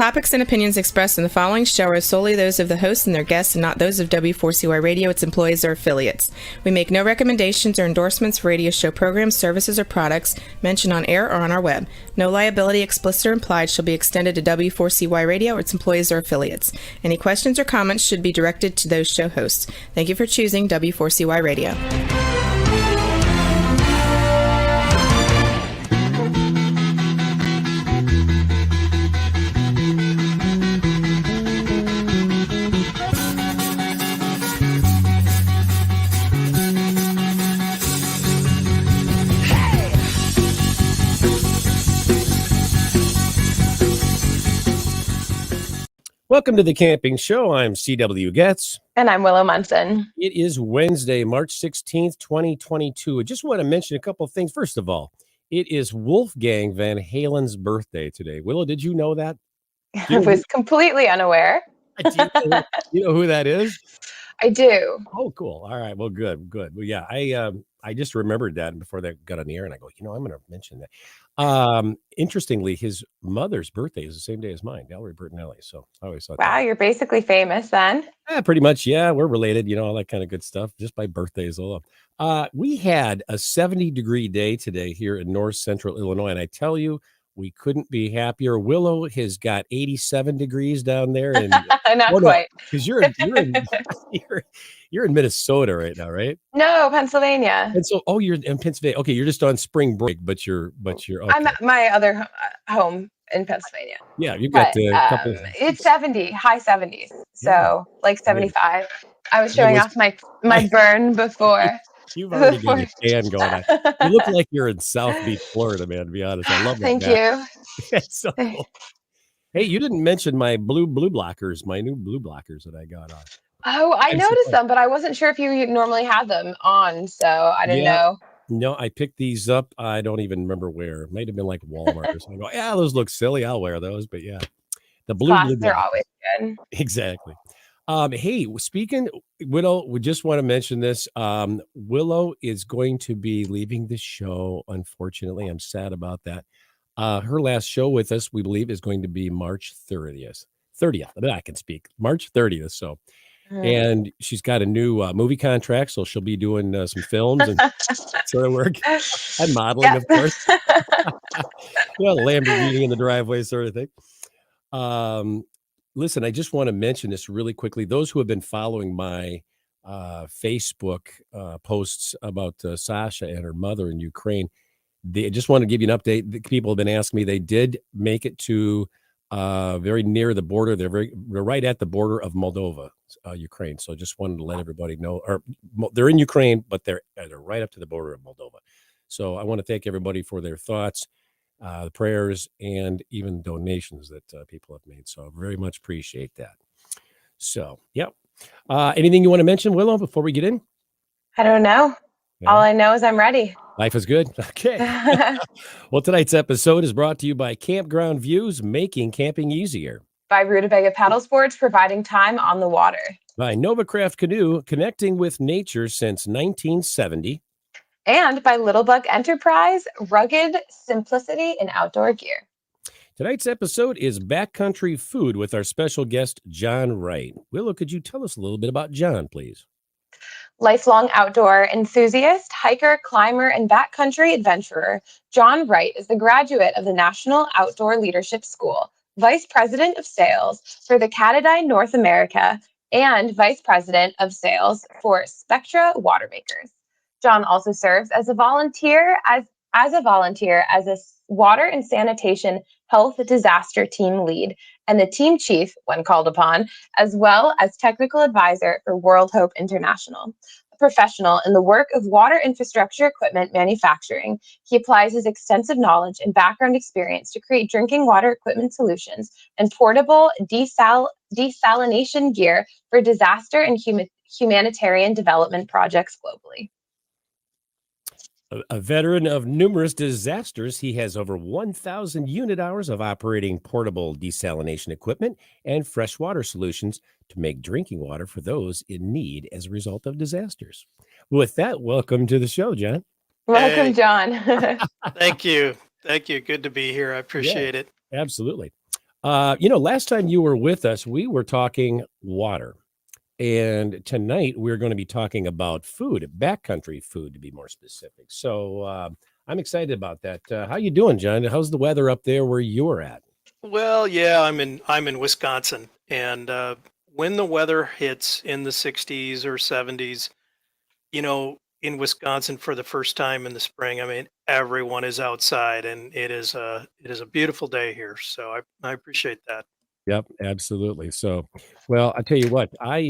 topics and opinions expressed in the following show are solely those of the hosts and their guests and not those of W4CY Radio, its employees, or affiliates. We make no recommendations or endorsements for radio show programs, services, or products mentioned on air or on our web. No liability, explicit or implied, shall be extended to W4CY Radio or its employees or affiliates. Any questions or comments should be directed to those show hosts. Thank you for choosing W4CY Radio. Welcome to the Camping Show. I'm C.W. Getz. And I'm Willow Munson. It is Wednesday, March 16th, 2022. I just want to mention a couple of things. First of all, it is Wolfgang Van Halen's birthday today. Willow, did you know that? I was completely unaware. Do you know who that is? I do. Oh, cool. All right. Well, good. Well, yeah, I just remembered that before that got on the air, and I go, I'm going to mention that. Interestingly, his mother's birthday is the same day as mine, Valerie Bertinelli. So I always thought, wow, you're basically famous then. Pretty much. Yeah, we're related, all that kind of good stuff, just by birthdays alone. We had a 70-degree day today here in north central Illinois, and I tell you, we couldn't be happier. Willow has got 87 degrees down there, and not quite, because you're in Minnesota right now, right? No, Pennsylvania. And so, you're in Pennsylvania. Okay, you're just on spring break, but you're. Okay. I'm at my other home in Pennsylvania. Yeah, you've got a couple. It's 70, high 70s, so like 75. I was showing off my burn before. You've already got your fan going on. You look like you're in South Beach, Florida, man, to be honest. I love that. Thank you. So cool. Hey, you didn't mention my blue blockers, my new blue blockers that I got on. Oh, I noticed them, but I wasn't sure if you normally had them on, so I didn't know. No, I picked these up. I don't even remember where. It might have been like Walmart or something. I go, those look silly. I'll wear those, but yeah. The blue they're always good. Exactly. Hey, speaking, Willow, we just want to mention this. Willow is going to be leaving the show. Unfortunately, I'm sad about that. Her last show with us, we believe, is going to be March 30th. I can speak. March 30th. So, and she's got a new movie contract, so she'll be doing some films and sort of work and modeling, of course. Lamborghini in the driveway, sort of thing. Listen, I just want to mention this really quickly. Those who have been following my Facebook posts about Sasha and her mother in Ukraine, they just want to give you an update. The people have been asking me. They did make it to very near the border. They're right at the border of Moldova, Ukraine. So just wanted to let everybody know. Or they're in Ukraine, but they're right up to the border of Moldova. So I want to thank everybody for their thoughts, the prayers, and even donations that people have made. So I very much appreciate that. So, yeah. Anything you want to mention, Willow, before we get in? I don't know. Yeah. All I know is I'm ready. Life is good. Okay. Well, tonight's episode is brought to you by Campground Views, making camping easier. By Rutabaga Paddle Sports, providing time on the water. By Novacraft Canoe, connecting with nature since 1970. And by Littlebug Enterprise, rugged simplicity in outdoor gear. Tonight's episode is Backcountry Food with our special guest, John Wright. Willow, could you tell us a little bit about John, please? Lifelong outdoor enthusiast, hiker, climber, and backcountry adventurer, John Wright is the graduate of the National Outdoor Leadership School, Vice President of Sales for the Katadyn North America, and Vice President of Sales for Spectra Watermakers. John also serves as a volunteer as a water and sanitation health disaster team lead and the team chief when called upon, as well as technical advisor for World Hope International. A professional in the work of water infrastructure equipment manufacturing, he applies his extensive knowledge and background experience to create drinking water equipment solutions and portable desalination gear for disaster and humanitarian development projects globally. A veteran of numerous disasters, he has over 1,000 unit hours of operating portable desalination equipment and freshwater solutions to make drinking water for those in need as a result of disasters. With that, welcome to the show, John. Welcome, John. Thank you. Good to be here. I appreciate it. Absolutely. Last time you were with us, we were talking water. And tonight we're going to be talking about food, backcountry food to be more specific. So I'm excited about that. How you doing, John? How's the weather up there where you're at? Well, yeah, I'm in Wisconsin, and when the weather hits in the 60s or 70s, in Wisconsin for the first time in the spring, I mean, everyone is outside, and it is a beautiful day here. So I appreciate that. Yep, absolutely. So, well, I tell you what, I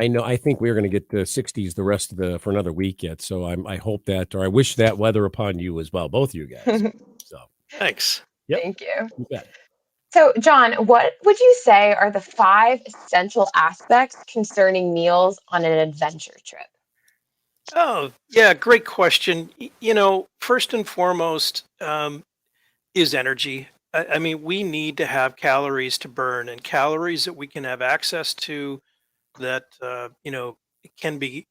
know I think we're going to get the 60s the rest of the for another week yet. So I hope that, or I wish that weather upon you as well, both of you guys. So, Thanks. yep, Thank you. you bet. So, John, what would you say are the 5 essential aspects concerning meals on an adventure trip? Oh, yeah, great question. First and foremost, is energy. I mean, we need to have calories to burn, and calories that we can have access to that can be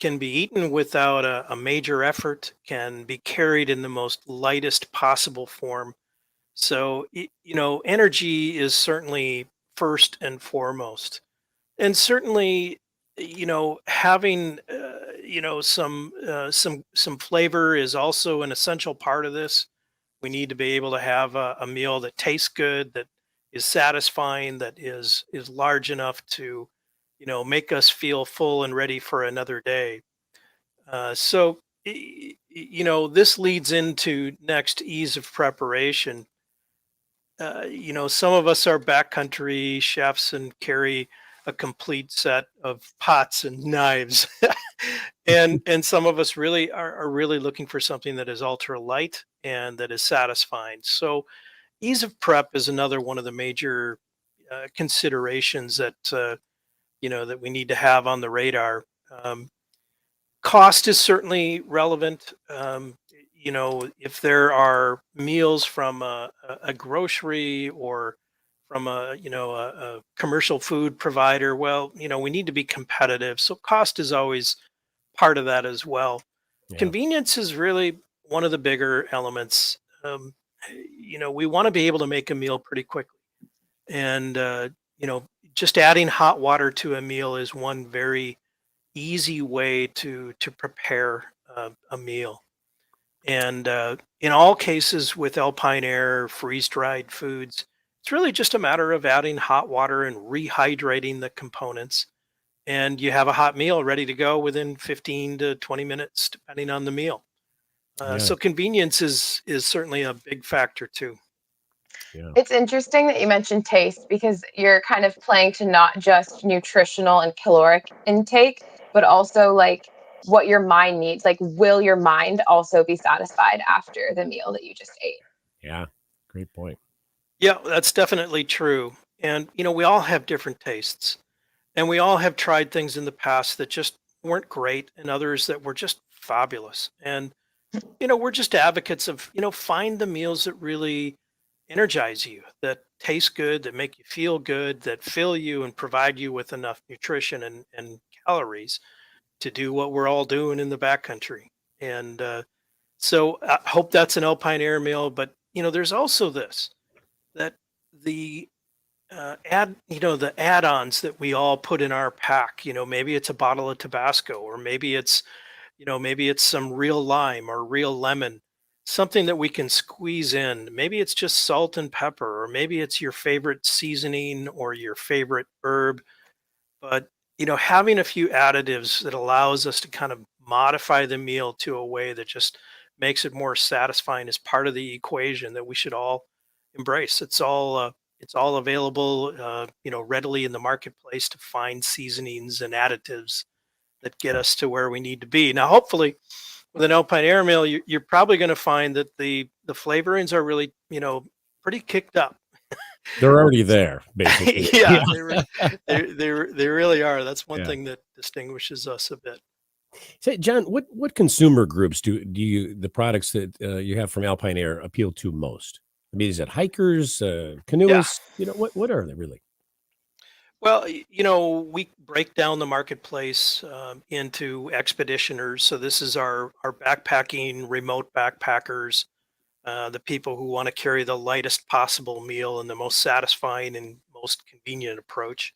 eaten without a major effort, can be carried in the most lightest possible form. So energy is certainly first and foremost, and certainly having some flavor is also an essential part of this. We need to be able to have a meal that tastes good, that is satisfying, that is large enough to, make us feel full and ready for another day. This leads into next ease of preparation. Some of us are backcountry chefs and carry a complete set of pots and knives, and some of us really are really looking for something that is ultra light and that is satisfying. So ease of prep is another one of the major considerations that we need to have on the radar. Cost is certainly relevant. If there are meals from a grocery or from a commercial food provider, well, we need to be competitive. So cost is always part of that as well. Yeah. Convenience is really one of the bigger elements. We want to be able to make a meal pretty quickly, and just adding hot water to a meal is one very easy way to prepare a meal. And in all cases with alpine air, freeze dried foods, it's really just a matter of adding hot water and rehydrating the components. And you have a hot meal ready to go within 15 to 20 minutes, depending on the meal. Yeah. So convenience is certainly a big factor too. Yeah. It's interesting that you mentioned taste because you're kind of playing to not just nutritional and caloric intake, but also like what your mind needs. Like, will your mind also be satisfied after the meal that you just ate? Yeah. Great point. Yeah, that's definitely true. And we all have different tastes, and we all have tried things in the past that just weren't great, and others that were just fabulous. And we're just advocates of, find the meals that really energize you, that taste good, that make you feel good, that fill you and provide you with enough nutrition and calories to do what we're all doing in the backcountry. And so I hope that's an alpine air meal. But there's also this, that the the add-ons that we all put in our pack. Maybe it's a bottle of Tabasco, or maybe it's some real lime or real lemon, something that we can squeeze in. Maybe it's just salt and pepper, or maybe it's your favorite seasoning or your favorite herb. But, having a few additives that allows us to kind of modify the meal to a way that just makes it more satisfying is part of the equation that we should all embrace. It's all available, readily in the marketplace to find seasonings and additives that get us to where we need to be. Now, hopefully, with an alpine air meal, you're probably going to find that the flavorings are really, pretty kicked up. They're already there, basically. Yeah, Yeah. they really are. That's one Yeah. thing that distinguishes us a bit. Say, John, what consumer groups do you the products that you have from Alpine Air appeal to most? I mean, is it hikers, Yeah. canoeists? What are they really? Well, we break down the marketplace into expeditioners. So this is our backpacking remote backpackers. the people who want to carry the lightest possible meal and the most satisfying and most convenient approach.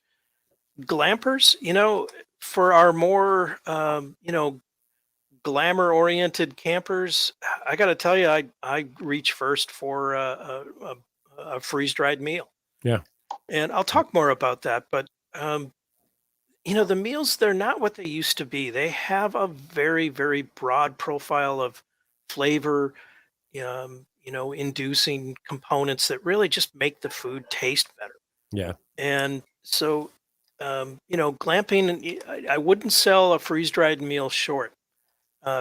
Glampers, for our more, glamour oriented campers, I got to tell you, I reach first for a freeze dried meal. Yeah. And I'll talk more about that. But, the meals, they're not what they used to be. They have a very, very broad profile of flavor, inducing components that really just make the food taste better. Yeah. And so, glamping, I wouldn't sell a freeze dried meal short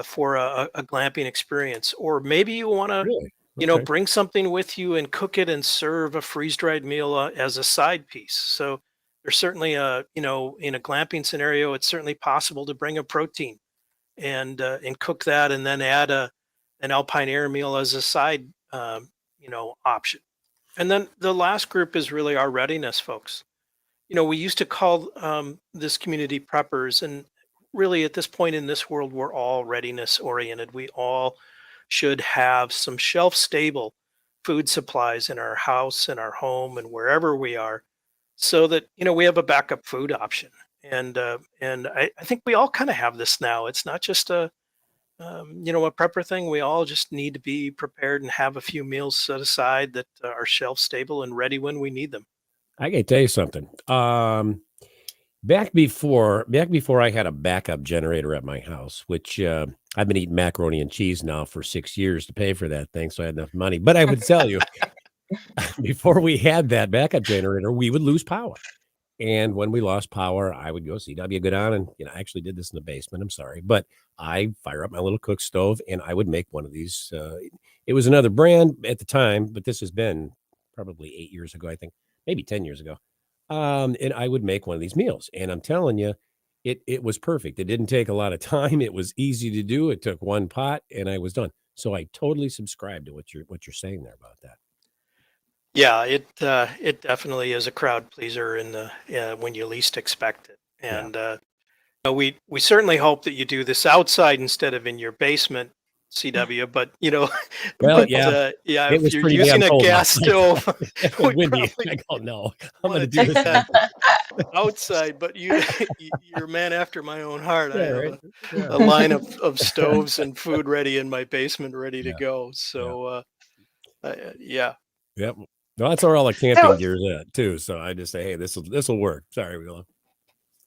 for a glamping experience. Or maybe you want to, Really? Okay. bring something with you and cook it and serve a freeze dried meal as a side piece. So there's certainly in a glamping scenario, it's certainly possible to bring a protein and cook that and then add an alpine air meal as a side, option. And then the last group is really our readiness folks. We used to call this community preppers, and really at this point in this world, we're all readiness oriented. We all should have some shelf stable food supplies in our house, in our home, and wherever we are, so that we have a backup food option. And I think we all kind of have this now. It's not just a prepper thing. We all just need to be prepared and have a few meals set aside that are shelf stable and ready when we need them. I can tell you something. Back before I had a backup generator at my house, which I've been eating macaroni and cheese now for 6 years to pay for that thing, so I had enough money. But I would tell you, before we had that backup generator, we would lose power. And when we lost power, I would go CW, go down and, I actually did this in the basement. I'm sorry, but I fire up my little cook stove and I would make one of these. It was another brand at the time, but this has been probably 8 years ago, I think, maybe 10 years ago. And I would make one of these meals, and I'm telling you, it was perfect. It didn't take a lot of time. It was easy to do. It took one pot, and I was done. So I totally subscribe to what you're saying there about that. Yeah, it definitely is a crowd pleaser in the when you least expect it. And we certainly hope that you do this outside instead of in your basement, CW. But Well, but yeah, yeah, it if was you're pretty using damn a cold gas last stove, It we was windy. probably I go, no, I'm want going to to do take this. that outside. But you're a man after my own heart. I Yeah, have right. Yeah, a line of stoves and food ready in my basement, ready to yeah, go. yeah, So yeah. yep. No, that's where all the camping So gear is at too. So I just say, hey, this will work. Sorry, Willa.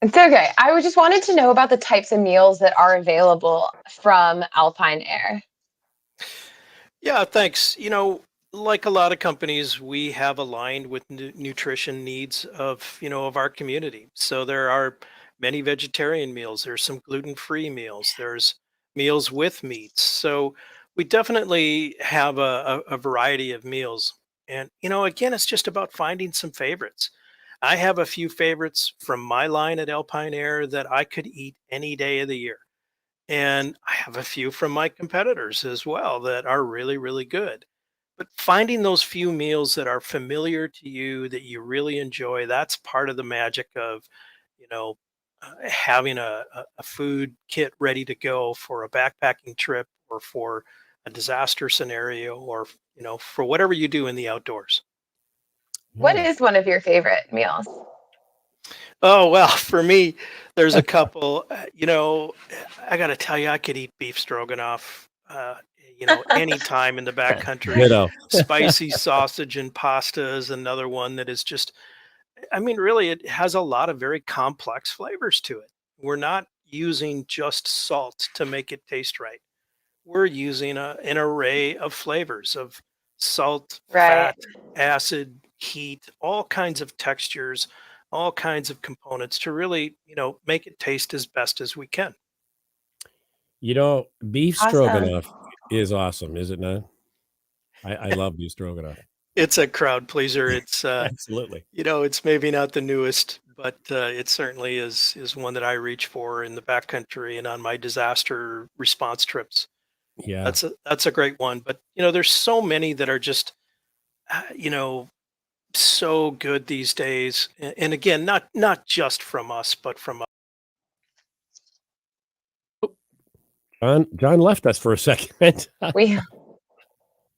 it's okay. I just wanted to know about the types of meals that are available from Alpine Air. Yeah, thanks. Like a lot of companies, we have aligned with nutrition needs of our community. So there are many vegetarian meals, there's some gluten-free meals, there's meals with meats. So we definitely have a variety of meals. And again, it's just about finding some favorites. I have a few favorites from my line at Alpine Air that I could eat any day of the year. And I have a few from my competitors as well that are really, really good. But finding those few meals that are familiar to you that you really enjoy, that's part of the magic of, you know, having a food kit ready to go for a backpacking trip or for a disaster scenario or, for whatever you do in the outdoors. What Yeah. is one of your favorite meals? Oh, well, for me, there's a couple. I got to tell you, I could eat beef stroganoff, anytime in the backcountry. Ditto. Spicy sausage and pasta is another one that is just, I mean, really, it has a lot of very complex flavors to it. We're not using just salt to make it taste right. We're using an array of flavors of salt, Right. fat, acid, heat, all kinds of textures, all kinds of components to really, make it taste as best as we can. Beef Awesome. stroganoff is awesome, is it not? I love beef stroganoff. It's a crowd pleaser. It's Absolutely. it's maybe not the newest, but it certainly is one that I reach for in the backcountry and on my disaster response trips. Yeah. That's a great one. But there's so many that are just uh, you know so good these days. And again, not just from us, but from John left us for a second. We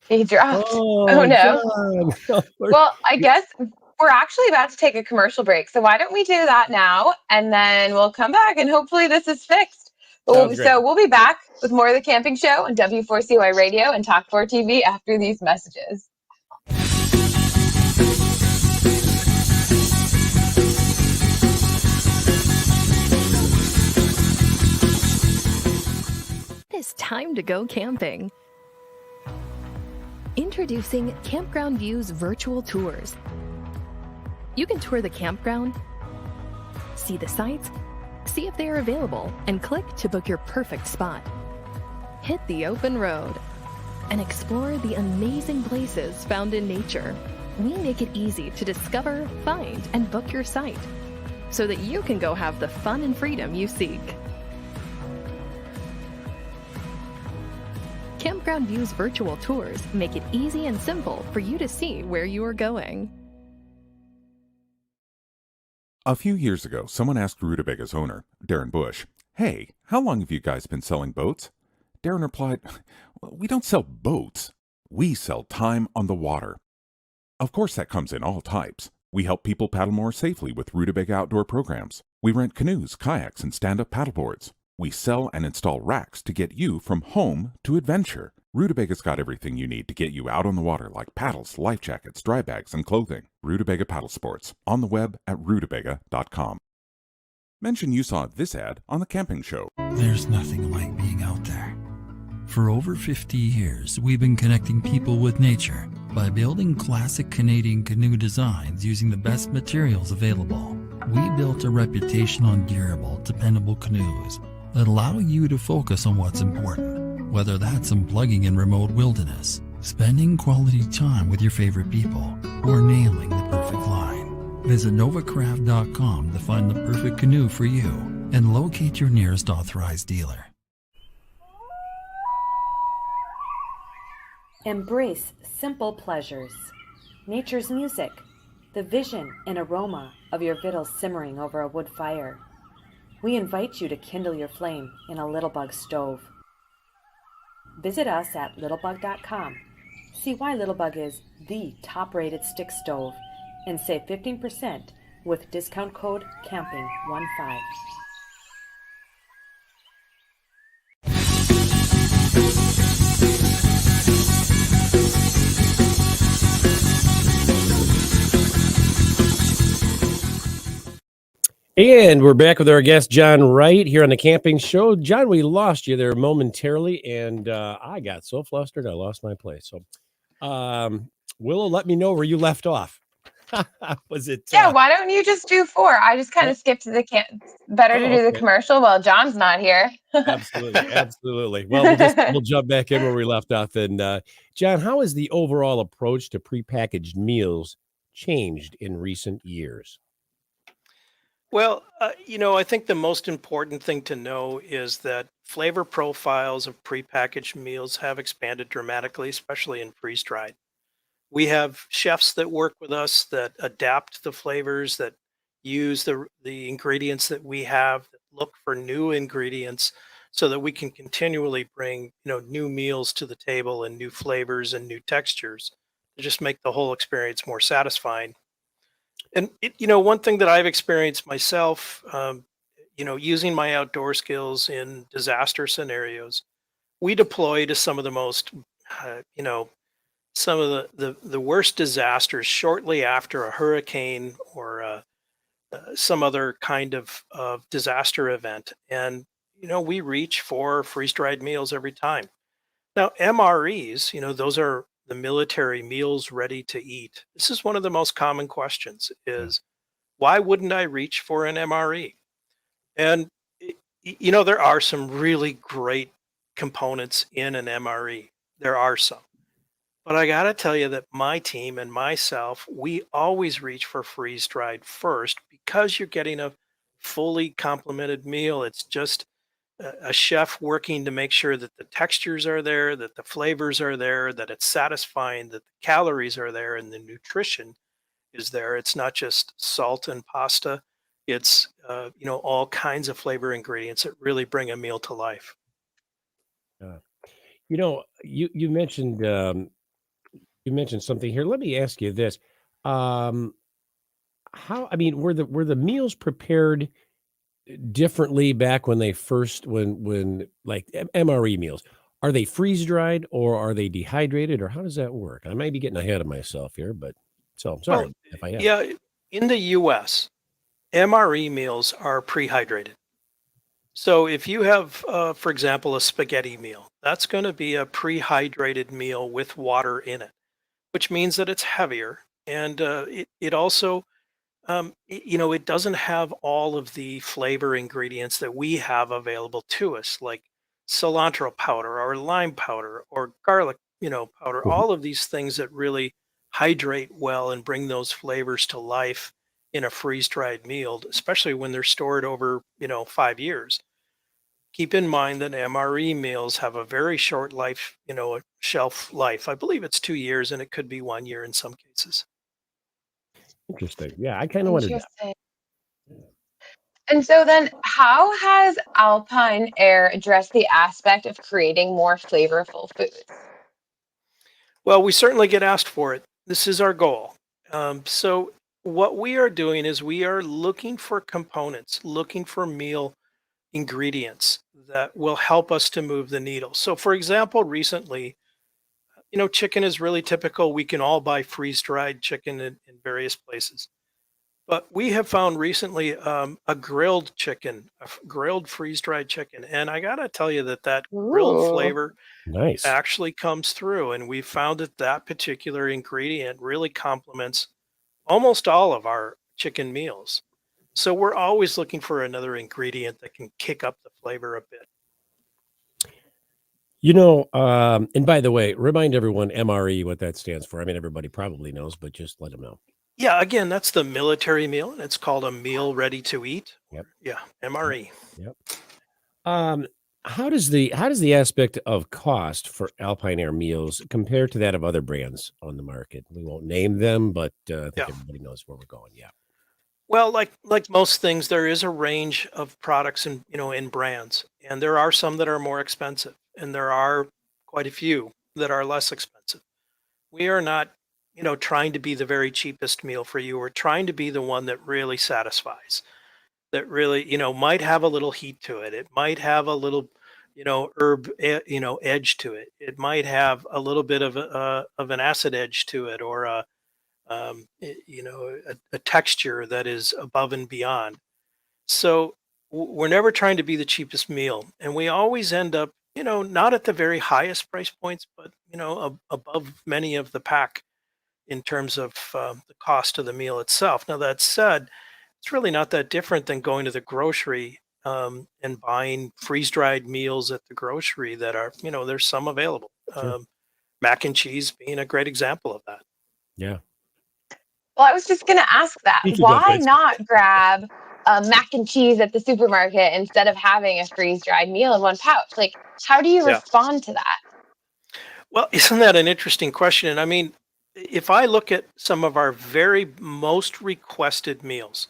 He dropped. Oh Oh, no. John. Well, I guess we're actually about to take a commercial break. So why don't we do that now? And then we'll come back and hopefully this is fixed. Sounds great. So we'll be back with more of the Camping Show on W4CY Radio and Talk 4 TV after these messages. It's time to go camping. Introducing Campground View's virtual tours. You can tour the campground, see the sites, see if they are available, and click to book your perfect spot. Hit the open road and explore the amazing places found in nature. We make it easy to discover, find, and book your site so that you can go have the fun and freedom you seek. Campground View's virtual tours make it easy and simple for you to see where you are going. A few years ago, someone asked Rutabaga's owner, Darren Bush, "Hey, how long have you guys been selling boats?" Darren replied, "We don't sell boats. We sell time on the water." Of course, that comes in all types. We help people paddle more safely with Rutabaga outdoor programs. We rent canoes, kayaks, and stand-up paddleboards. We sell and install racks to get you from home to adventure. Rutubaga's got everything you need to get you out on the water, like paddles, life jackets, dry bags, and clothing. Rutabaga Paddle Sports, on the web at rutabaga.com. Mention you saw this ad on The Camping Show. There's nothing like being out there. For over 50 years, we've been connecting people with nature by building classic Canadian canoe designs using the best materials available. We built a reputation on durable, dependable canoes that allow you to focus on what's important, whether that's unplugging in remote wilderness, spending quality time with your favorite people, or nailing the perfect line. Visit novacraft.com to find the perfect canoe for you and locate your nearest authorized dealer. Embrace simple pleasures, nature's music, the vision and aroma of your victuals simmering over a wood fire. We invite you to kindle your flame in a Littlebug stove. Visit us at littlebug.com. See why Littlebug is the top-rated stick stove and save 15% with discount code CAMPING15. And we're back with our guest, John Wright, here on The Camping Show. John, we lost you there momentarily, and I got so flustered, I lost my place. So, Willow, let me know where you left off. Was it? Yeah, why don't you just do 4? I just kind of skipped to the better to do the commercial while John's not here. Absolutely. Well, we'll jump back in where we left off. And John, how has the overall approach to prepackaged meals changed in recent years? Well, I think the most important thing to know is that flavor profiles of prepackaged meals have expanded dramatically, especially in freeze-dried. We have chefs that work with us that adapt the flavors, that use the ingredients that we have, that look for new ingredients so that we can continually bring, new meals to the table and new flavors and new textures to just make the whole experience more satisfying. And one thing that I've experienced myself, using my outdoor skills in disaster scenarios, we deploy to some of the most, some of the worst disasters shortly after a hurricane or some other kind of disaster event. And, we reach for freeze-dried meals every time. Now, MREs, those are the military meals ready to eat. This is one of the most common questions is, why wouldn't I reach for an MRE? And, there are some really great components in an MRE. There are some. But I got to tell you that my team and myself, we always reach for freeze-dried first because you're getting a fully complemented meal. It's just a chef working to make sure that the textures are there, that the flavors are there, that it's satisfying, that the calories are there, and the nutrition is there. It's not just salt and pasta. It's, all kinds of flavor ingredients that really bring a meal to life. You mentioned You mentioned something here. Let me ask you this. Um, were the meals prepared differently back when they first when like MRE meals? Are they freeze dried or are they dehydrated or how does that work? I might be getting ahead of myself here, but so Well, sorry if I am. yeah, in the US, MRE meals are prehydrated. So if you have, for example, a spaghetti meal, that's going to be a prehydrated meal with water in it, which means that it's heavier. And it also, it doesn't have all of the flavor ingredients that we have available to us, like cilantro powder or lime powder or garlic, powder, Mhm. all of these things that really hydrate well and bring those flavors to life in a freeze dried meal, especially when they're stored over, 5 years. Keep in mind that MRE meals have a very short life, shelf life. I believe it's 2 years and it could be 1 year in some cases. Interesting. Yeah, I kind of wondered that. Interesting. And so then, how has Alpine Air addressed the aspect of creating more flavorful foods? Well, we certainly get asked for it. This is our goal. So, what we are doing is we are looking for components, looking for meal ingredients that will help us to move the needle. So, for example, recently, chicken is really typical. We can all buy freeze dried chicken in various places. But we have found recently a grilled chicken, grilled freeze dried chicken. And I got to tell you that grilled Ooh. flavor Nice. actually comes through. And we found that that particular ingredient really complements almost all of our chicken meals. So we're always looking for another ingredient that can kick up the flavor a bit. And by the way, remind everyone MRE what that stands for. I mean, everybody probably knows, but just let them know. Yeah, again, that's the military meal, and it's called a meal ready to eat. Yep. Yeah, Yep. MRE. Yep. Um, how does the aspect of cost for Alpine Air meals compare to that of other brands on the market? We won't name them, but I Yeah. think everybody knows where we're going. Yeah. Well, like most things, there is a range of products and in brands, and there are some that are more expensive, and there are quite a few that are less expensive. We are not, trying to be the very cheapest meal for you. We're trying to be the one that really satisfies, that really, might have a little heat to it. It might have a little, herb, edge to it. It might have a little bit of an acid edge to it, or a texture that is above and beyond. So we're never trying to be the cheapest meal, and we always end up, not at the very highest price points, but above many of the pack in terms of the cost of the meal itself. Now that said, it's really not that different than going to the grocery and buying freeze dried meals at the grocery that are, there's some available. Sure. Mac and cheese being a great example of that. Yeah. Well, I was just going to ask that. Speaking of Why which, not grab mac and cheese at the supermarket instead of having a freeze dried meal in one pouch? Like, how do you Yeah. respond to that? Well, isn't that an interesting question? And I mean, if I look at some of our very most requested meals,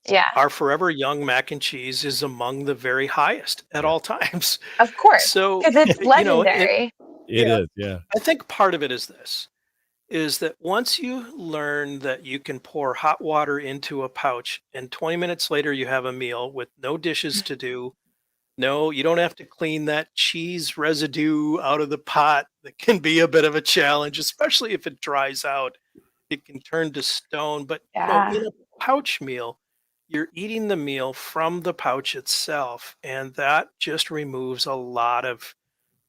Yeah, our Forever Young mac and cheese is among the very highest at yeah, all times. of course, So, because it's you know, it, legendary. it yeah, is. Yeah. I think part of it is this, is that once you learn that you can pour hot water into a pouch and 20 minutes later you have a meal with no dishes to do. No, you don't have to clean that cheese residue out of the pot. That can be a bit of a challenge, especially if it dries out. It can turn to stone. But Yeah. in a pouch meal, you're eating the meal from the pouch itself, and that just removes a lot of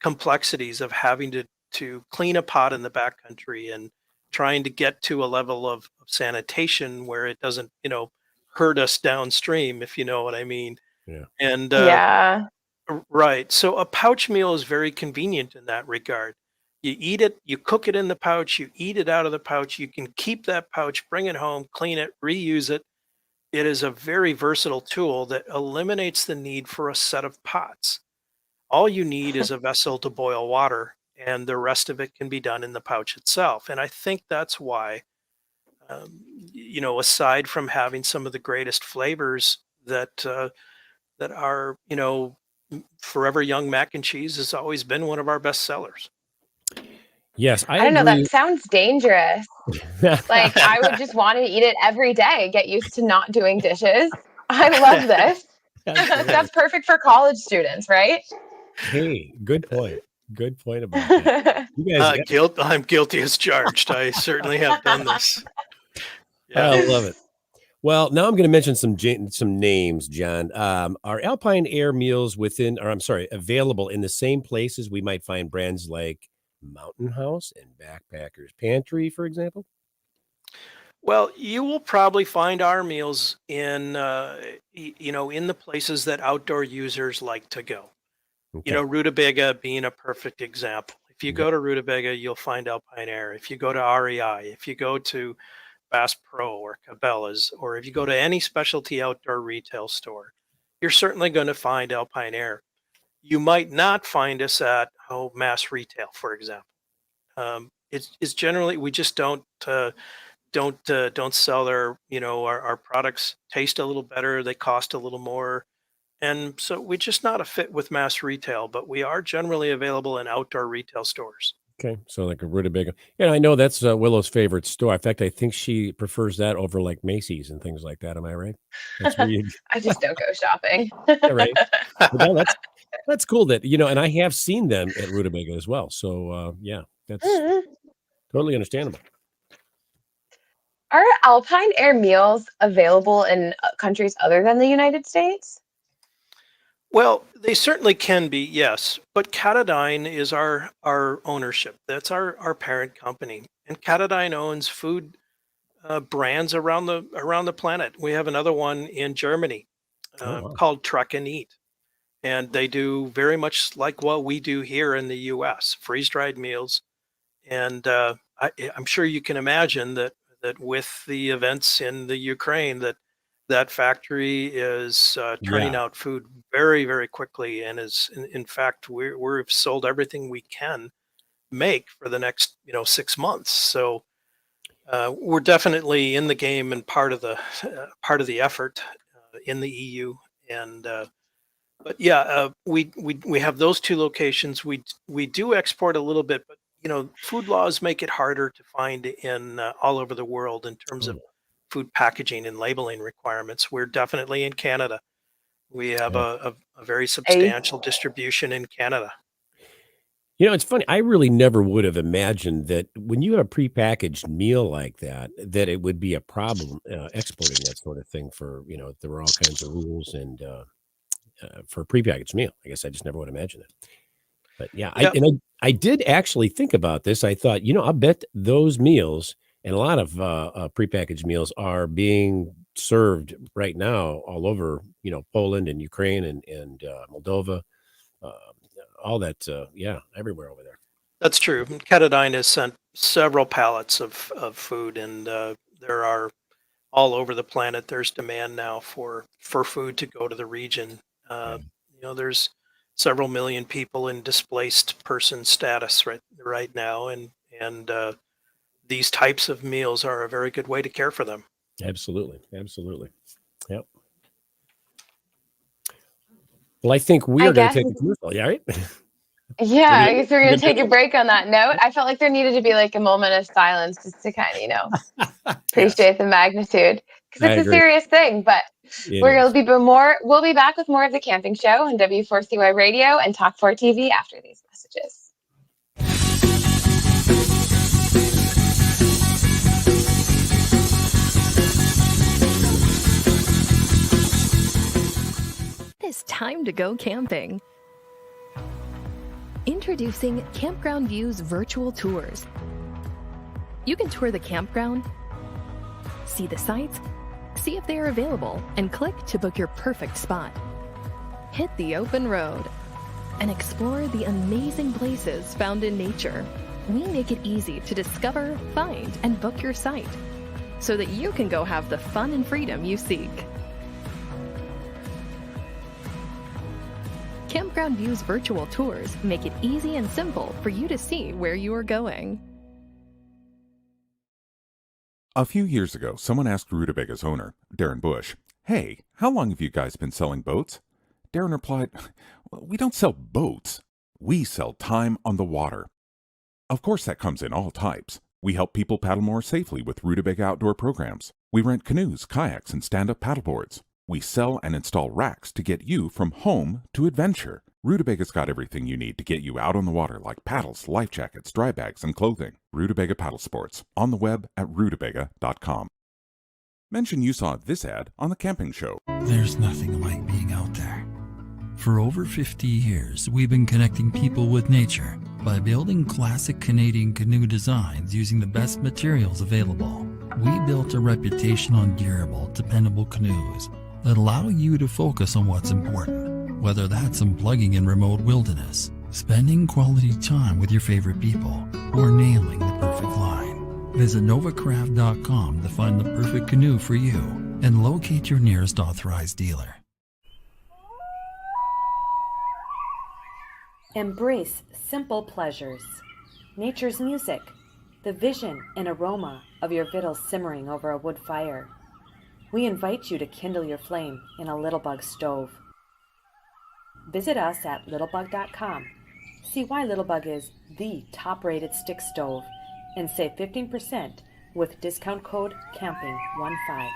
complexities of having to clean a pot in the backcountry and trying to get to a level of sanitation where it doesn't, hurt us downstream, if you know what I mean. Yeah. And Yeah. right. So a pouch meal is very convenient in that regard. You eat it, you cook it in the pouch, you eat it out of the pouch. You can keep that pouch, bring it home, clean it, reuse it. It is a very versatile tool that eliminates the need for a set of pots. All you need is a vessel to boil water, and the rest of it can be done in the pouch itself. And I think that's why, aside from having some of the greatest flavors that are, Forever Young mac and cheese has always been one of our best sellers. Yes, I I don't know. That agree. sounds dangerous. Like, I would just want to eat it every day, get used to not doing dishes. I love this. Absolutely. That's perfect for college students, right? Hey, good point. Good point about that. You guys, I'm guilty as charged. I certainly have done this. I Yeah. love it. Well, now I'm going to mention some names, John. Are Alpine Air meals available in the same places we might find brands like Mountain House and Backpackers Pantry, for example? Well, you will probably find our meals in, in the places that outdoor users like to go. Okay. Rutabaga being a perfect example. If you Yep. go to Rutabaga, you'll find Alpine Air. If you go to REI, if you go to Bass Pro or Cabela's, or if you go to any specialty outdoor retail store, you're certainly going to find Alpine Air. You might not find us at mass retail, for example. It's generally we just don't sell our products taste a little better, they cost a little more, and so we're just not a fit with mass retail, but we are generally available in outdoor retail stores. Okay. So like a Rutabaga. Yeah, I know that's Willow's favorite store. In fact, I think she prefers that over like Macy's and things like that. Am I right? That's where you I just don't go shopping. yeah, right. But no, that's cool that, and I have seen them at Rutabaga as well. So, yeah, that's Mhm. totally understandable. Are Alpine Air meals available in countries other than the United States? Well, they certainly can be, yes, but Katadyn is our ownership. That's our parent company, and Katadyn owns food brands around the planet. We have another one in Germany Oh, wow. called Trek and Eat, and they do very much like what we do here in the U.S. freeze dried meals. And I'm sure you can imagine that with the events in the Ukraine, that factory is turning Yeah, out food very, very quickly, and in fact we've sold everything we can make for the next 6 months. So we're definitely in the game and part of the effort in the EU. And but yeah, we have those two locations. We do export a little bit, but food laws make it harder to find in all over the world in terms of oh, food packaging and labeling requirements. We're definitely in Canada. We have yeah. a very I substantial distribution in Canada. It's funny. I really never would have imagined that when you have a prepackaged meal like that, that it would be a problem exporting that sort of thing for, there were all kinds of rules and for a prepackaged meal. I guess I just never would imagine it. But yeah, I Yeah, and I did actually think about this. I thought, I bet those meals and a lot of prepackaged meals are being served right now all over, Poland and Ukraine and Moldova, uh, all that. Yeah, everywhere over there. that's true. Katadyn has sent several pallets of food, and there are all over the planet. There's demand now for food to go to the region. Yeah, There's several million people in displaced person status right now, and these types of meals are a very good way to care for them. absolutely, absolutely. Yep. Well, I think we I are going to guess take a commercial. Yeah, right. Yeah, What do I guess we're you gonna take a gonna break on that note. I felt like there needed to be like a moment of silence just to kind of, do? Yes, appreciate the magnitude because I it's a agree. serious thing. But It is. we'll be back with more of the camping show on W4CY Radio and Talk 4 TV after these messages. It's time to go camping. Introducing Campground View's virtual tours. You can tour the campground, see the sights, see if they are available, and click to book your perfect spot. Hit the open road and explore the amazing places found in nature. We make it easy to discover, find, and book your site so that you can go have the fun and freedom you seek. Campground View's virtual tours make it easy and simple for you to see where you are going. A few years ago, someone asked Rutabaga's owner, Darren Bush, "Hey, how long have you guys been selling boats?" Darren replied, "We don't sell boats. We sell time on the water." Of course, that comes in all types. We help people paddle more safely with Rutabaga outdoor programs. We rent canoes, kayaks, and stand-up paddleboards. We sell and install racks to get you from home to adventure. Rutabaga's got everything you need to get you out on the water, like paddles, life jackets, dry bags, and clothing. Rutabaga Paddle Sports, on the web at rutabaga.com. Mention you saw this ad on The Camping Show. There's nothing like being out there. For over 50 years, we've been connecting people with nature by building classic Canadian canoe designs using the best materials available. We built a reputation on durable, dependable canoes that allow you to focus on what's important, whether that's unplugging in remote wilderness, spending quality time with your favorite people, or nailing the perfect line. Visit novacraft.com to find the perfect canoe for you and locate your nearest authorized dealer. Embrace simple pleasures. Nature's music, the vision and aroma of your victuals simmering over a wood fire. We invite you to kindle your flame in a Littlebug stove. Visit us at littlebug.com. See why Littlebug is the top-rated stick stove and save 15% with discount code CAMPING15.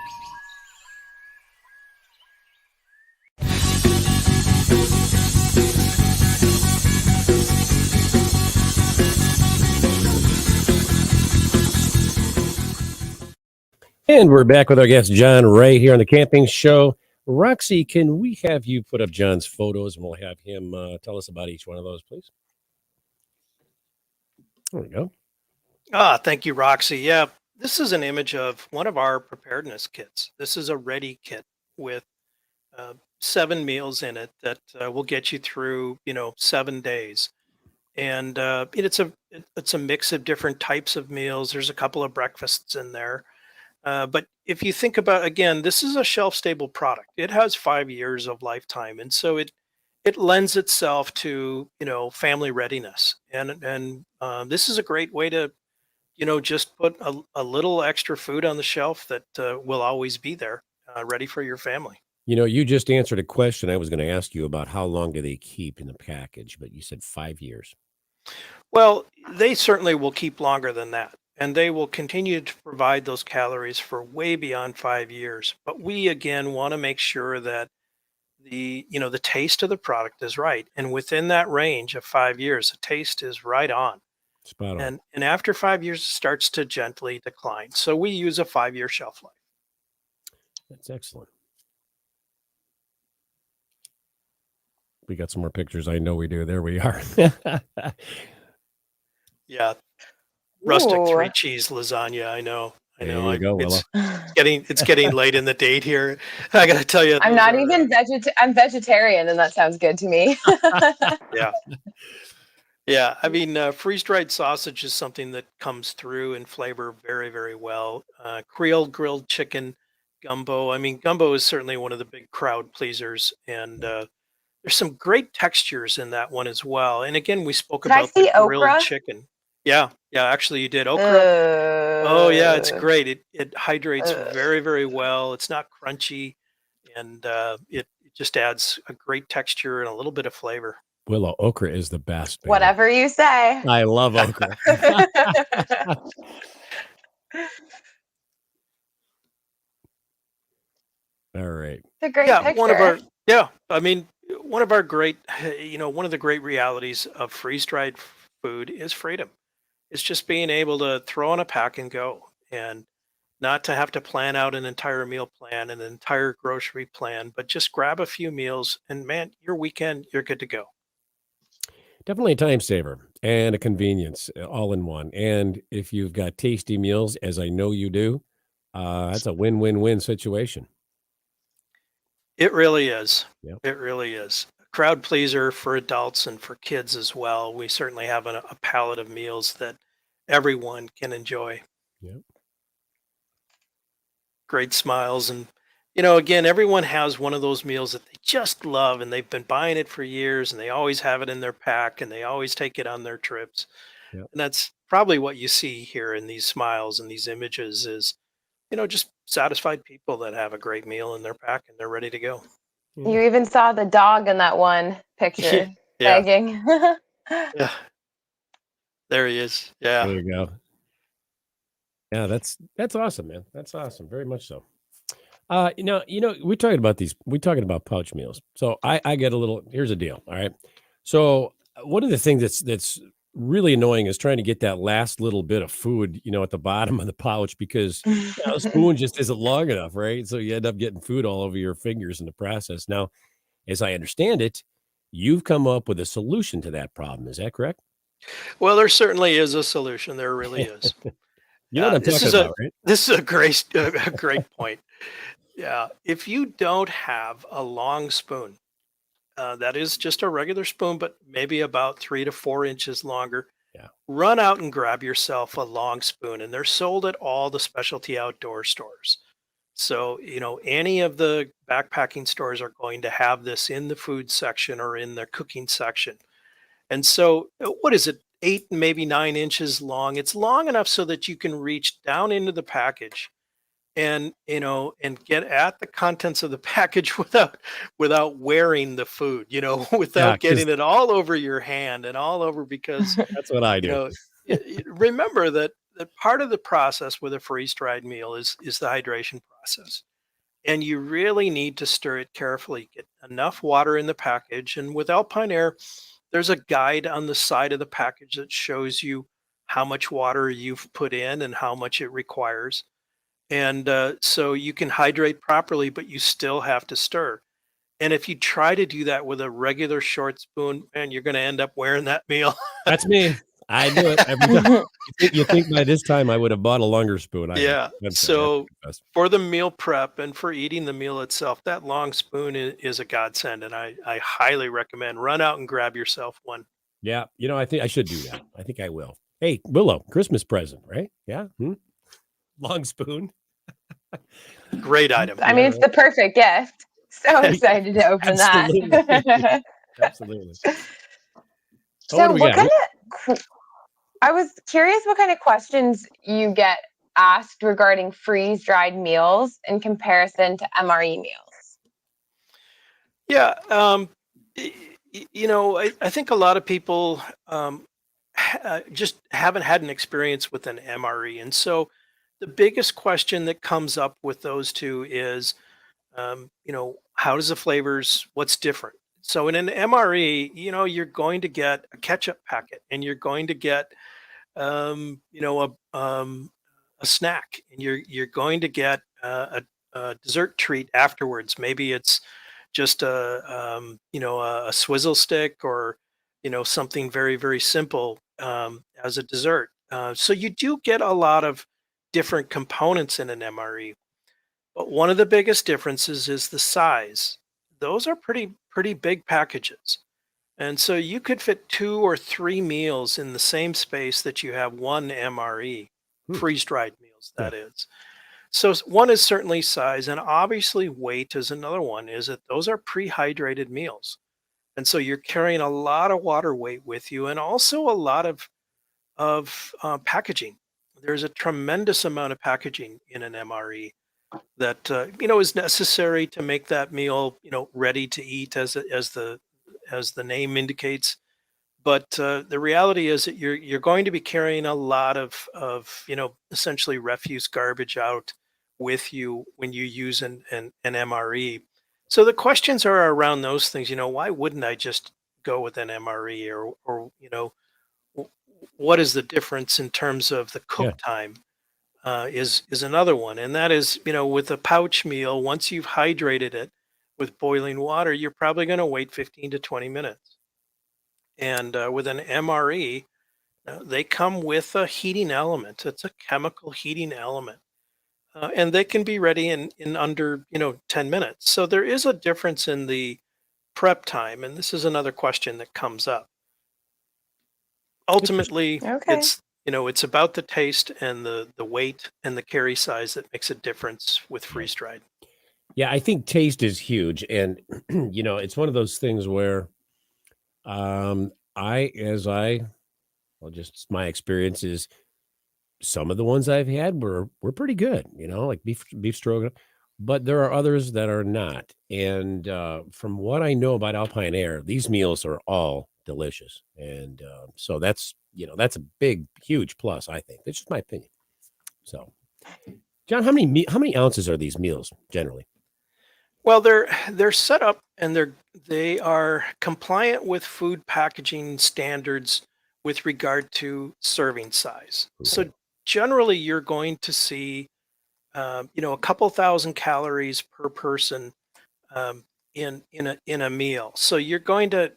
And we're back with our guest, John Wright, here on the Camping Show. Roxy, can we have you put up John's photos, and we'll have him tell us about each one of those, please? There we go. Thank you, Roxy. Yeah, this is an image of one of our preparedness kits. This is a ready kit with 7 meals in it that will get you through, 7 days. And it's a mix of different types of meals. There's a couple of breakfasts in there. But if you think about, again, this is a shelf-stable product. It has 5 years of lifetime, and so it lends itself to family readiness. And this is a great way to just put a little extra food on the shelf that will always be there, ready for your family. You just answered a question I was going to ask you about how long do they keep in the package, but you said 5 years. Well, they certainly will keep longer than that. And they will continue to provide those calories for way beyond 5 years. But we, again, want to make sure that the taste of the product is right. And within that range of 5 years, the taste is right on. Spot on. And after 5 years, it starts to gently decline. So we use a 5-year shelf life. That's excellent. We got some more pictures. I know we do. There we are. Yeah. Rustic Ooh. 3-cheese lasagna. I know. There you go, Willow. It's getting late in the date here. I got to tell you, I'm not even I'm vegetarian, and that sounds good to me. Yeah. Yeah. I mean, freeze-dried sausage is something that comes through in flavor very, very well. Creole grilled chicken, gumbo. I mean, gumbo is certainly one of the big crowd pleasers, and there's some great textures in that one as well. And again, we spoke Did I about the see grilled okra? chicken. Yeah, actually you did. Okra. Oh yeah, it's great. It hydrates very, very well. It's not crunchy, and it just adds a great texture and a little bit of flavor. Willow, okra is the best. Man. Whatever you say. I love okra. All right. It's a great Yeah, picture. one of our great, one of the great realities of freeze-dried food is freedom. It's just being able to throw in a pack and go, and not to have to plan out an entire meal plan, an entire grocery plan, but just grab a few meals and man, your weekend, you're good to go. Definitely a time saver and a convenience all in one. And if you've got tasty meals, as I know you do, that's a win-win-win situation. It really is. Yep. It really is. Crowd pleaser for adults and for kids as well. We certainly have a palette of meals that everyone can enjoy. Yep. Great smiles. And, again, everyone has one of those meals that they just love, and they've been buying it for years, and they always have it in their pack, and they always take it on their trips. Yep. And that's probably what you see here in these smiles and these images is, just satisfied people that have a great meal in their pack and they're ready to go. You even saw the dog in that one picture Yeah. begging. Yeah. There he is. Yeah. There you go. Yeah, that's awesome, man. That's awesome. Very much so. We're talking about pouch meals. So I get a little, here's the deal. All right. So one of the things that's really annoying is trying to get that last little bit of food, at the bottom of the pouch because a spoon just isn't long enough, right? So you end up getting food all over your fingers in the process. Now, as I understand it, you've come up with a solution to that problem. Is that correct? Well, there certainly is a solution. There really is. You know what I'm This talking is about, right? a great point. Yeah. If you don't have a long spoon, that is just a regular spoon, but maybe about 3 to 4 inches longer, Yeah. run out and grab yourself a long spoon. And they're sold at all the specialty outdoor stores. So, any of the backpacking stores are going to have this in the food section or in the cooking section. And so, what is it? 8, maybe 9 inches long. It's long enough so that you can reach down into the package and get at the contents of the package without wearing the food, Yeah, without because getting it all over your hand and all over because, that's what I you do. know, remember that part of the process with a freeze-dried meal is the hydration process. And you really need to stir it carefully. Get enough water in the package. And with Alpine Air, there's a guide on the side of the package that shows you how much water you've put in and how much it requires. And so you can hydrate properly, but you still have to stir. And if you try to do that with a regular short spoon, man, you're going to end up wearing that meal. That's me. I do it every time. You think by this time I would have bought a longer spoon. I Yeah. have to So confess. for the meal prep and for eating the meal itself, that long spoon is a godsend. And I highly recommend run out and grab yourself one. Yeah, I think I should do that. I think I will. Hey, Willow, Christmas present, right? Yeah. Long spoon. Great item. I mean, it's the perfect gift. So excited to open Absolutely. that. Absolutely. So, what do we what got? kind of? I was curious what kind of questions you get asked regarding freeze-dried meals in comparison to MRE meals. Yeah. I think a lot of people just haven't had an experience with an MRE. And so the biggest question that comes up with those two is, how does the flavors, what's different? So in an MRE, you're going to get a ketchup packet and you're going to get, um, you know, a, um, a snack and you're going to get a dessert treat afterwards. Maybe it's just a swizzle stick or something very very simple as a dessert. So you do get a lot of different components in an MRE, but one of the biggest differences is the size. Those are pretty big packages. And so you could fit 2 or 3 meals in the same space that you have one MRE, Hmm. freeze-dried meals, Yeah. that is. So one is certainly size, and obviously weight is another one, is that those are pre-hydrated meals. And so you're carrying a lot of water weight with you and also a lot of packaging. There's a tremendous amount of packaging in an MRE that is necessary to make that meal ready to eat as the name indicates. But the reality is that you're going to be carrying a lot of essentially refuse garbage out with you when you use an MRE. So the questions are around those things. Why wouldn't I just go with an MRE, or w- what is the difference in terms of the Yeah. cook time? Is another one, and that is with a pouch meal. Once you've hydrated it with boiling water, you're probably going to wait 15 to 20 minutes. And with an MRE, they come with a heating element. It's a chemical heating element. And they can be ready in under 10 minutes. So there is a difference in the prep time. And this is another question that comes up. Ultimately, Okay. it's about the taste and the weight and the carry size that makes a difference with Yeah. freeze dried. Yeah, I think taste is huge. And, it's one of those things where just my experience is some of the ones I've had were pretty good, like beef stroganoff, but there are others that are not. And from what I know about Alpine Air, these meals are all delicious. And so that's that's a big, huge plus. I think that's just my opinion. So, John, how many ounces are these meals generally? Well, they're set up and they are compliant with food packaging standards with regard to serving size. Okay. So generally, you're going to see a couple thousand calories per person um, in a meal. So you're going to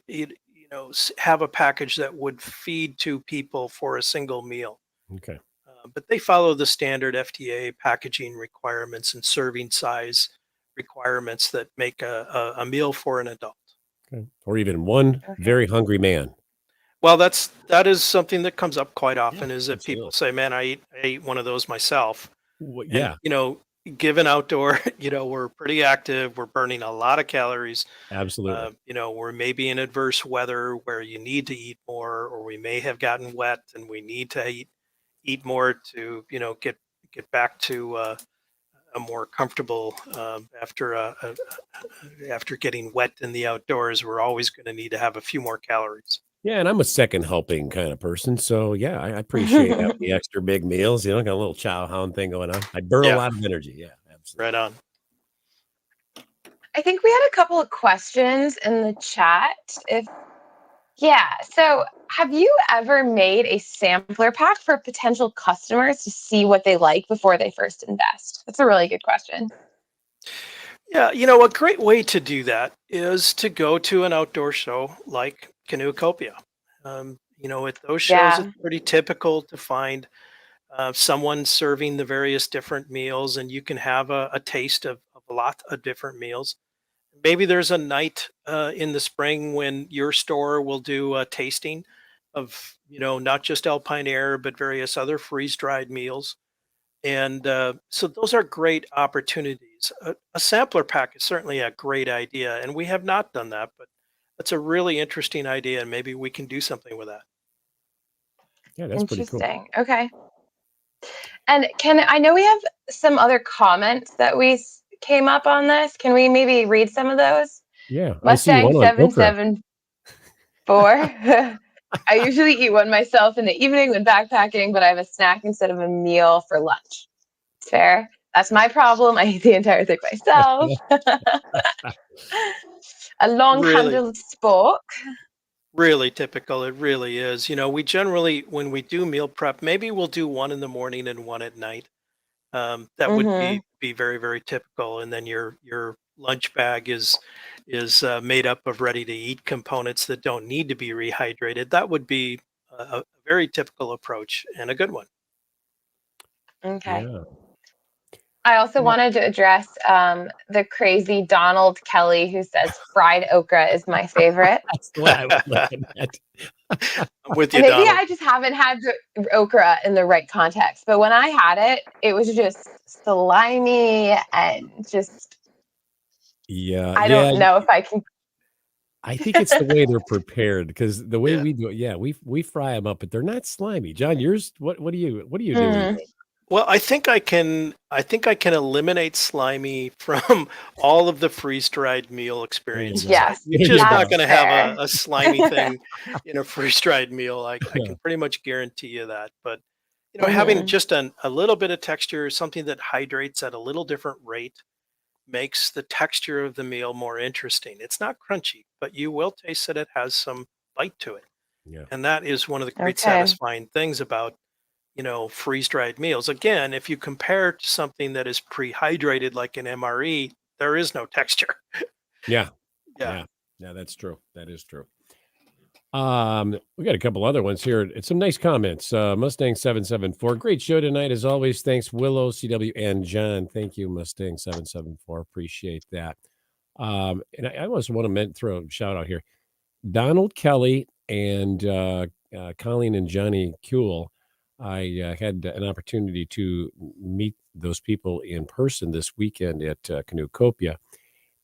have a package that would feed two people for a single meal. Okay. But they follow the standard FDA packaging requirements and serving size requirements that make a meal for an adult. Okay. Or even one Okay. very hungry man. Well, that is something that comes up quite Yeah, often is that people absolutely. say, "Man, I ate one of those myself." And Yeah, given outdoor, we're pretty active. We're burning a lot of calories. absolutely. We're maybe in adverse weather where you need to eat more, or we may have gotten wet and we need to eat more to get back to a more comfortable after getting wet in the outdoors. We're always going to need to have a few more calories. Yeah, and I'm a second helping kind of person. So yeah, I appreciate having the extra big meals. Got a little chow hound thing going on. I burn a Yeah, lot of energy. Yeah, absolutely. right on. I think we had a couple of questions in the chat. So have you ever made a sampler pack for potential customers to see what they like before they first invest? That's a really good question. Yeah, a great way to do that is to go to an outdoor show like Canoecopia. At those shows, it's Yeah. pretty typical to find someone serving the various different meals, and you can have a taste of a lot of different meals. Maybe there's a night in the spring when your store will do a tasting of, not just Alpine Air, but various other freeze dried meals. And so those are great opportunities. A sampler pack is certainly a great idea, and we have not done that, but that's a really interesting idea, and maybe we can do something with that. Yeah, that's pretty cool. Interesting. Okay. And I know we have some other comments that came up on this. Can we maybe read some of those? Yeah, I see Mustang one on okra. 774. I usually eat one myself in the evening when backpacking, but I have a snack instead of a meal for lunch. Fair. That's my problem. I eat the entire thing myself. A Really, long-handled spork. really typical. It really is. We generally, when we do meal prep, maybe we'll do one in the morning and one at night. That would Mm-hmm. be very, very typical. And then your lunch bag is made up of ready to eat components that don't need to be rehydrated. That would be a very typical approach and a good one. Okay. Yeah. I also Yeah, wanted to address the crazy Donald Kelly who says fried okra is my favorite. that's the way I was looking at. I'm with you, And maybe Donald. I just haven't had the okra in the right context, but when I had it, it was just slimy and just, Yeah, I yeah. don't know if I can. I think it's the way they're prepared because the way Yeah. we do it, yeah, we fry them up, but they're not slimy. John, yours, what do you do when you Mm, Well, I think I can eliminate slimy from all of the freeze-dried meal there you experiences. go. yes, There Just you not that's go. going to have fair. a slimy thing in a freeze-dried meal. I can pretty much guarantee you that. But having Hmm. just a little bit of texture, something that hydrates at a little different rate, makes the texture of the meal more interesting. It's not crunchy, but you will taste that it has some bite to it. Yeah. And that is one of the great Okay. satisfying things about freeze-dried meals. Again, if you compare to something that is pre-hydrated like an MRE, there is no texture. Yeah. Yeah. Yeah. Yeah, that's true. That is true. We got a couple other ones here. It's some nice comments. Mustang 774. Great show tonight, as always. Thanks, Willow, CW, and John. Thank you, Mustang 774. Appreciate that. And I also want to throw a shout out here. Donald Kelly and Colleen and Johnny Kuehl. I had an opportunity to meet those people in person this weekend at Canoecopia,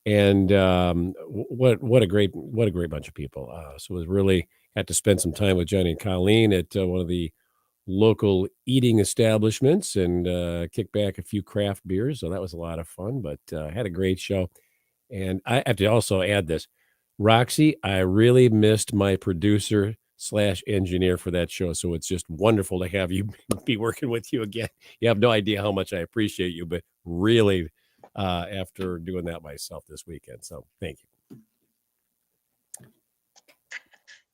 and what a great bunch of people. So it was really had to spend some time with Johnny and Colleen at one of the local eating establishments and kick back a few craft beers. So that was a lot of fun. But had a great show, and I have to also add this. Roxy, I really missed my producer/engineer for that show. So it's just wonderful to have you be working with you again. You have no idea how much I appreciate you, but really, after doing that myself this weekend. So thank you.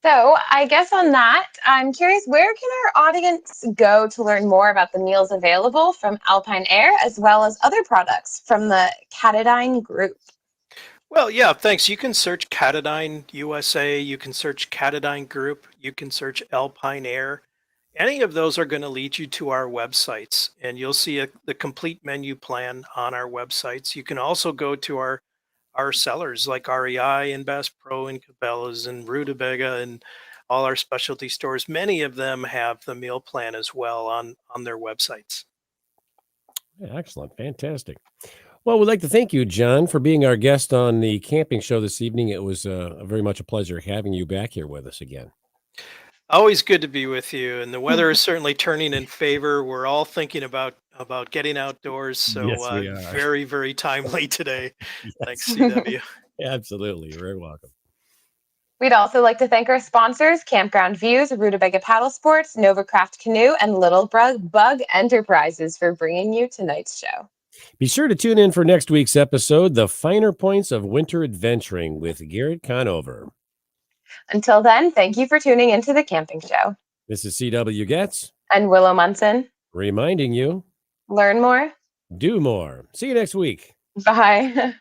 So I guess on that, I'm curious, where can our audience go to learn more about the meals available from Alpine Air, as well as other products from the Katadyn Group? Well, yeah, thanks. You can search Katadyn USA, you can search Katadyn Group, you can search Alpine Air. Any of those are going to lead you to our websites, and you'll see the complete menu plan on our websites. You can also go to our sellers like REI and Bass Pro and Cabela's and Rutabaga and all our specialty stores. Many of them have the meal plan as well on their websites. Yeah, excellent. Fantastic. Well, we'd like to thank you, John, for being our guest on the camping show this evening. It was very much a pleasure having you back here with us again. Always good to be with you, and the weather is certainly turning in favor. We're all thinking about getting outdoors, so Yes, we are. very, very timely today. Thanks, Yes, CW. absolutely. You're very welcome. We'd also like to thank our sponsors, Campground Views, Rutabaga Paddle Sports, Novacraft Canoe, and Little Bug Enterprises for bringing you tonight's show. Be sure to tune in for next week's episode, The Finer Points of Winter Adventuring with Garrett Conover. Until then, thank you for tuning into the camping show. This is CW Getz And Willow Munson. reminding you, Learn more. do more. See you next week. Bye.